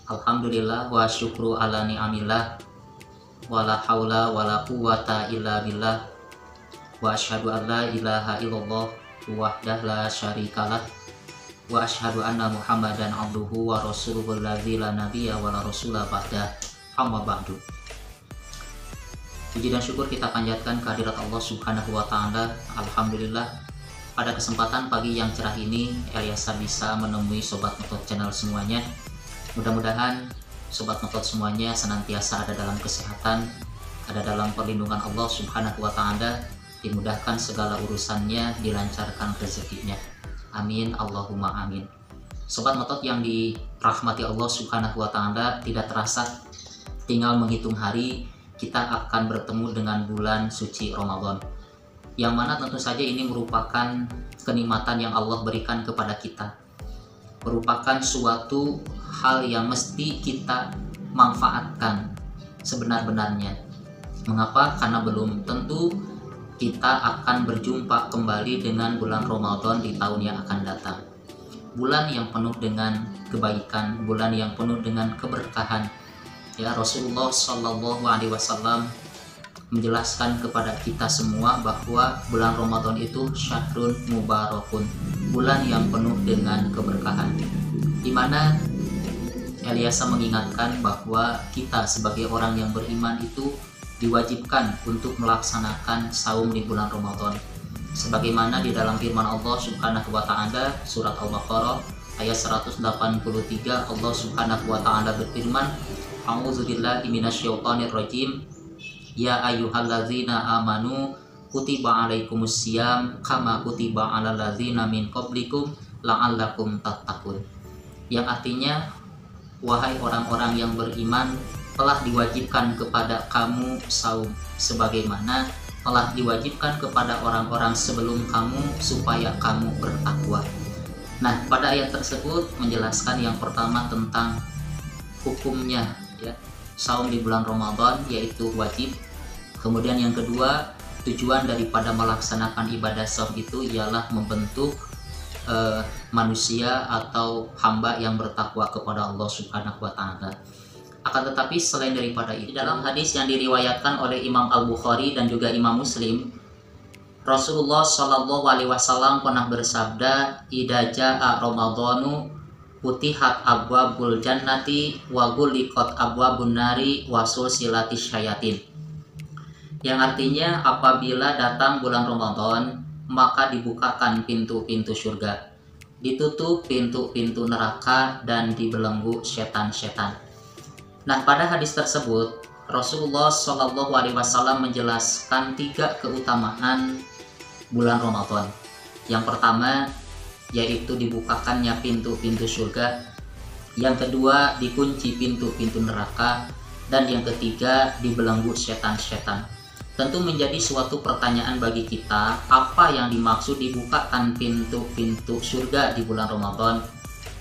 Alhamdulillah wa syukru ala ni'amillah wala haula wala quwata illa billah wa asyhadu an la ilaha illallah wahdah la syarikalah wa asyhadu anna Muhammadan abduhu wa rasuluhul ladzi la nabiyya wa la rasula ba'da. Amma ba'du. Puji dan syukur kita panjatkan kehadirat Allah Subhanahu wa taala. Alhamdulillah, pada kesempatan pagi yang cerah ini Elyasa bisa menemui Sobat Metot Channel semuanya. Mudah-mudahan Sobat Metot semuanya senantiasa ada dalam kesehatan, ada dalam perlindungan Allah Subhanahu wa taala, dimudahkan segala urusannya, dilancarkan rezekinya. Amin Allahumma amin. Sobat Metot yang dirahmati Allah Subhanahu wa taala, tidak terasa tinggal menghitung hari kita akan bertemu dengan bulan suci Ramadan, yang mana tentu saja ini merupakan kenikmatan yang Allah berikan kepada kita, merupakan suatu hal yang mesti kita manfaatkan sebenar-benarnya. Mengapa? Karena belum tentu kita akan berjumpa kembali dengan bulan Ramadan di tahun yang akan datang. Bulan yang penuh dengan kebaikan, bulan yang penuh dengan keberkahan. Ya, Rasulullah Shallallahu Alaihi Wasallam menjelaskan kepada kita semua bahwa bulan Ramadan itu syahrun mubarakun, bulan yang penuh dengan keberkahan, di mana Elyasa mengingatkan bahwa kita sebagai orang yang beriman itu diwajibkan untuk melaksanakan saum di bulan Ramadan, sebagaimana di dalam firman Allah Subhanahu wa taala surat Al-Baqarah ayat 183. Allah Subhanahu wa taala berfirman, A'udzubillahi minasyaitonirrajim. Ya ayyuhallazina amanu kutiba alaikumusiyam kama kutiba alal ladzina min qablikum la'allakum tattaqun. Yang artinya, wahai orang-orang yang beriman, telah diwajibkan kepada kamu saum sebagaimana telah diwajibkan kepada orang-orang sebelum kamu supaya kamu bertakwa. Nah, pada ayat tersebut menjelaskan yang pertama tentang hukumnya, ya, saum di bulan Ramadan, yaitu wajib. Kemudian yang kedua, tujuan daripada melaksanakan ibadah saum itu ialah membentuk manusia atau hamba yang bertakwa kepada Allah Subhanahu wa taala. Akan tetapi selain daripada itu, dalam hadis yang diriwayatkan oleh Imam Al-Bukhari dan juga Imam Muslim, Rasulullah Shallallahu Alaihi Wasallam pernah bersabda, "Idza jaa Ramadhanu futihat abwabul jannati wa ghulliqat abwabun nari wa sulsilatis syayatin." Yang artinya, apabila datang bulan Ramadan, maka dibukakan pintu-pintu surga, ditutup pintu-pintu neraka, dan dibelenggu setan-setan. Nah, pada hadis tersebut Rasulullah Shallallahu Alaihi Wasallam menjelaskan 3 keutamaan bulan Ramadan. Yang pertama yaitu dibukakannya pintu-pintu surga, yang kedua dikunci pintu-pintu neraka, dan yang ketiga dibelenggu setan-setan. Tentu menjadi suatu pertanyaan bagi kita, apa yang dimaksud dibukakan pintu-pintu surga di bulan Ramadan?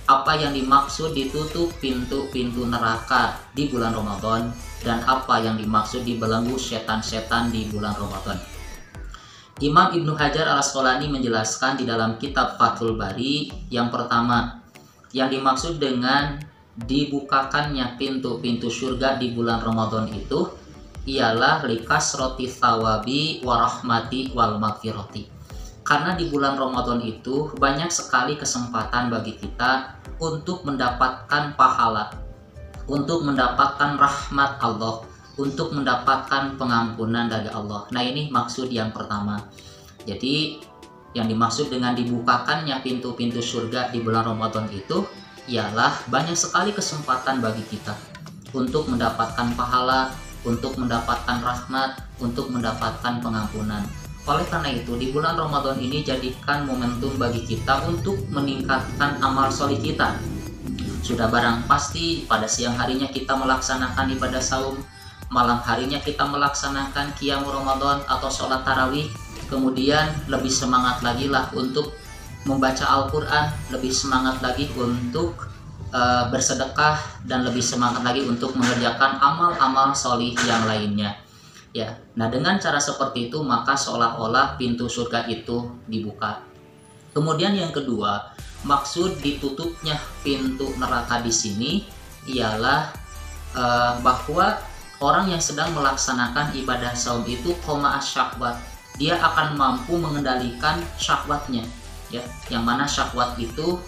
Apa yang dimaksud ditutup pintu-pintu neraka di bulan Ramadan? Dan apa yang dimaksud dibelenggu setan-setan di bulan Ramadan? Imam Ibnu Hajar Al-Asqalani menjelaskan di dalam kitab Fathul Bari, yang pertama, yang dimaksud dengan dibukakannya pintu-pintu surga di bulan Ramadan itu ialah likasroti thawabi warahmati wal maghfirati. Karena di bulan Ramadan itu banyak sekali kesempatan bagi kita untuk mendapatkan pahala, untuk mendapatkan rahmat Allah, untuk mendapatkan pengampunan dari Allah. Nah, ini maksud yang pertama. Jadi yang dimaksud dengan dibukakannya pintu-pintu surga di bulan Ramadan itu ialah banyak sekali kesempatan bagi kita untuk mendapatkan pahala, untuk mendapatkan rahmat, untuk mendapatkan pengampunan. Oleh karena itu, di bulan Ramadan ini jadikan momentum bagi kita untuk meningkatkan amal solih kita. Sudah barang pasti pada siang harinya kita melaksanakan ibadah saum, malam harinya kita melaksanakan qiyamul Ramadan atau sholat tarawih. Kemudian lebih semangat lagi lah untuk membaca Al-Quran, lebih semangat lagi untuk bersedekah, dan lebih semangat lagi untuk mengerjakan amal-amal solih yang lainnya. Ya, nah dengan cara seperti itu maka seolah-olah pintu surga itu dibuka. Kemudian yang kedua, maksud ditutupnya pintu neraka di sini ialah bahwa orang yang sedang melaksanakan ibadah saum itu qoma asyahwat, dia akan mampu mengendalikan syahwatnya, ya, yang mana syahwat itu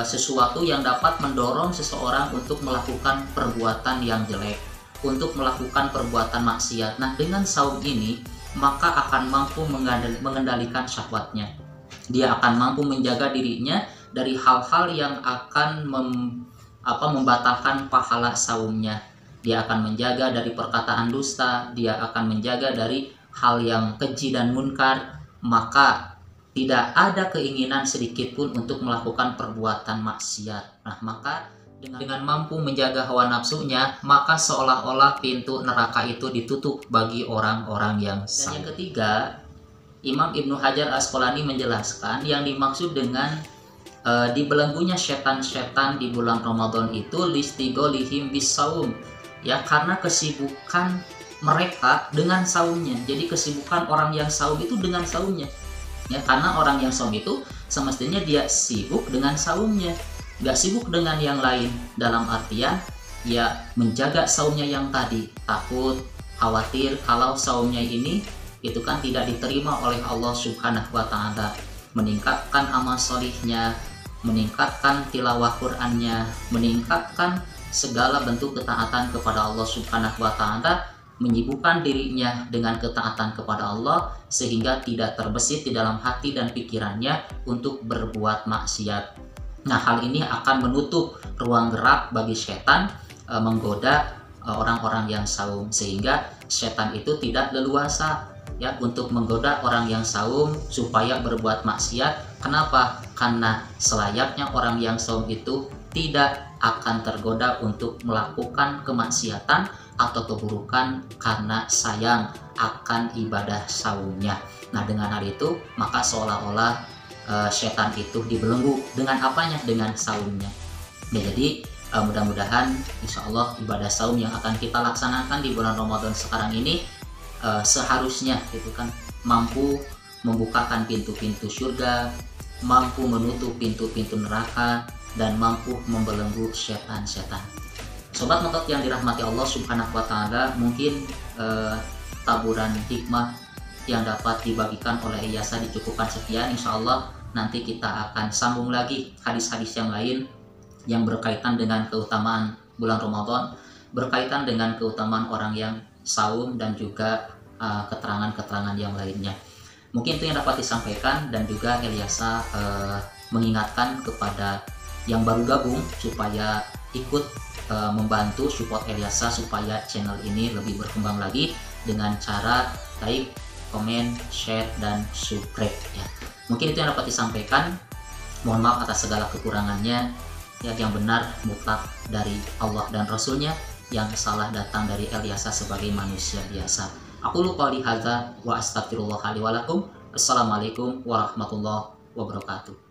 sesuatu yang dapat mendorong seseorang untuk melakukan perbuatan yang jelek, untuk melakukan perbuatan maksiat. Nah, dengan saum ini maka akan mampu mengendalikan syahwatnya. Dia akan mampu menjaga dirinya dari hal-hal yang akan membatalkan pahala saumnya. Dia akan menjaga dari perkataan dusta, dia akan menjaga dari hal yang keji dan munkar, maka tidak ada keinginan sedikit pun untuk melakukan perbuatan maksiat. Nah, maka dengan mampu menjaga hawa nafsunya, maka seolah-olah pintu neraka itu ditutup bagi orang-orang yang saum. Dan yang ketiga, Imam Ibnu Hajar Asqalani menjelaskan yang dimaksud dengan dibelenggunya setan-setan di bulan Ramadan itu listigolihim bisaum, ya, karena kesibukan mereka dengan saumnya. Jadi kesibukan orang yang saum itu dengan saumnya, ya, karena orang yang saum itu semestinya dia sibuk dengan saumnya, gak sibuk dengan yang lain, dalam artian ya menjaga saumnya yang tadi, takut, khawatir kalau saumnya ini itu kan tidak diterima oleh Allah Subhanahu wa Ta'ala, meningkatkan amal solihnya, meningkatkan tilawah Qur'annya, meningkatkan segala bentuk ketaatan kepada Allah Subhanahu wa Ta'ala, menyibukkan dirinya dengan ketaatan kepada Allah sehingga tidak terbesit di dalam hati dan pikirannya untuk berbuat maksiat. Nah, hal ini akan menutup ruang gerak bagi setan menggoda orang-orang yang saum, sehingga setan itu tidak leluasa, ya, untuk menggoda orang yang saum supaya berbuat maksiat. Kenapa? Karena selayaknya orang yang saum itu tidak akan tergoda untuk melakukan kemaksiatan atau keburukan karena sayang akan ibadah saumnya. Nah, dengan hal itu maka seolah-olah setan itu dibelenggu dengan apanya? Dengan saumnya. Ya, jadi mudah-mudahan insya Allah ibadah saum yang akan kita laksanakan di bulan Ramadan sekarang ini seharusnya itu kan mampu membukakan pintu-pintu surga, mampu menutup pintu-pintu neraka, dan mampu membelenggu setan-setan. Sobat Motot yang dirahmati Allah Subhanahu wa Ta'ala, mungkin taburan hikmah yang dapat dibagikan oleh Ilyasa dicukupkan sekian. Insya Allah nanti kita akan sambung lagi hadis-hadis yang lain yang berkaitan dengan keutamaan bulan Ramadan, berkaitan dengan keutamaan orang yang saum, dan juga keterangan-keterangan yang lainnya. Mungkin itu yang dapat disampaikan, dan juga Ilyasa mengingatkan kepada yang baru gabung supaya ikut membantu support Ilyasa supaya channel ini lebih berkembang lagi dengan cara like, komen, share, dan subscribe, ya. Mungkin itu yang dapat disampaikan. Mohon maaf atas segala kekurangannya, ya, yang benar mutlak dari Allah dan Rasulnya, yang salah datang dari Ilyasa sebagai manusia biasa. Aku lupa li hadza wa astaghfirullah li wa lakum. Assalamualaikum warahmatullahi wabarakatuh.